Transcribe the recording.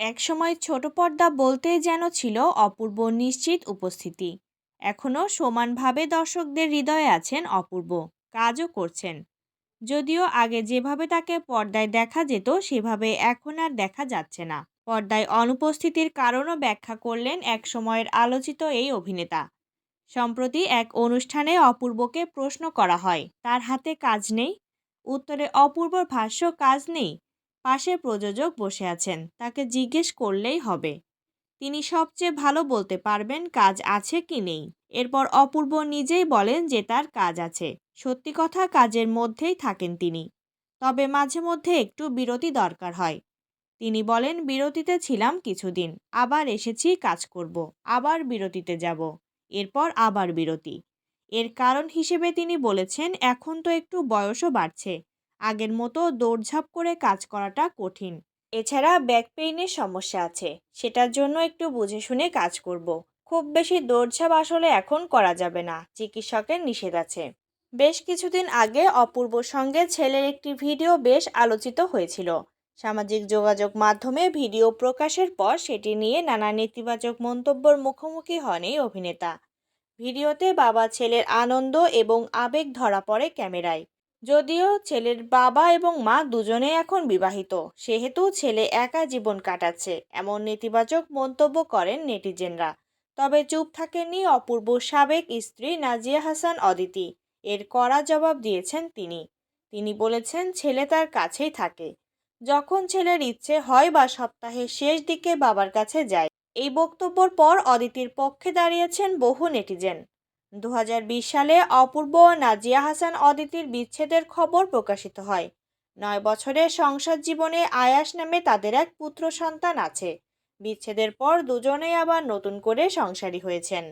একসময় ছোট পর্দা বলতেই যেন ছিল অপূর্ব নিশ্চিত উপস্থিতি। এখনও সমানভাবে দর্শকদের হৃদয়ে আছেন অপূর্ব, কাজও করছেন। যদিও আগে যেভাবে তাকে পর্দায় দেখা যেত সেভাবে এখন আর দেখা যাচ্ছে না। পর্দায় অনুপস্থিতির কারণও ব্যাখ্যা করলেন একসময়ের আলোচিত এই অভিনেতা। সম্প্রতি এক অনুষ্ঠানে অপূর্বকে প্রশ্ন করা হয় তার হাতে কাজ নেই। উত্তরে অপূর্বর ভাষ্য, কাজ নেই, পাশে প্রযোজক বসে আছেন, তাকে জিজ্ঞেস করলেই হবে। তিনি সবচেয়ে ভালো বলতে পারবেন কাজ আছে কি নেই। এরপর অপূর্ব নিজেই বলেন যে তার কাজ আছে। সত্যি কথা, কাজের মধ্যেই থাকেন তিনি, তবে মাঝে মধ্যে একটু বিরতি দরকার হয়। তিনি বলেন, বিরতিতে ছিলাম কিছুদিন, আবার এসেছি, কাজ করব, আবার বিরতিতে যাব, এরপর আবার বিরতি। এর কারণ হিসেবে তিনি বলেছেন, এখন তো একটু বয়সও বাড়ছে, আগের মতো দৌড়ঝাঁপ করে কাজ করাটা কঠিন। এছাড়া ব্যাক পেইনের সমস্যা আছে, সেটার জন্য একটু বুঝে শুনে কাজ করব। খুব বেশি দৌড়ঝাঁপ আসলে এখন করা যাবে না, চিকিৎসকের নিষেধ আছে। বেশ কিছুদিন আগে অপূর্বর সঙ্গে ছেলের একটি ভিডিও বেশ আলোচিত হয়েছিল। সামাজিক যোগাযোগ মাধ্যমে ভিডিও প্রকাশের পর সেটি নিয়ে নানা নেতিবাচক মন্তব্যের মুখোমুখি হন এই অভিনেতা। ভিডিওতে বাবা ছেলের আনন্দ এবং আবেগ ধরা পড়ে ক্যামেরায়। যদিও ছেলের বাবা এবং মা দুজনেই এখন বিবাহিত, সেহেতু ছেলে একা জীবন কাটাচ্ছে, এমন নেতিবাচক মন্তব্য করেন নেটিজেনরা। তবে চুপ থাকেননি অপূর্বর সাবেক স্ত্রী নাজিয়া হাসান অদিতি। এর কড়া জবাব দিয়েছেন তিনি। তিনি বলেছেন, ছেলে তার কাছেই থাকে, যখন ছেলের ইচ্ছে হয় বা সপ্তাহের শেষ দিকে বাবার কাছে যায়। এই বক্তব্যের পর অদিতির পক্ষে দাঁড়িয়েছেন বহু নেটিজেন। 2020 সালে অপূর্ব ও নাজিয়া হাসান অদিতির বিচ্ছেদের খবর প্রকাশিত হয়। 9 বছরের সংসার জীবনে আয়াস নামে তাদের এক পুত্র সন্তান আছে। বিচ্ছেদের পর দুজনেই আবার নতুন করে সংসারী হয়েছেন।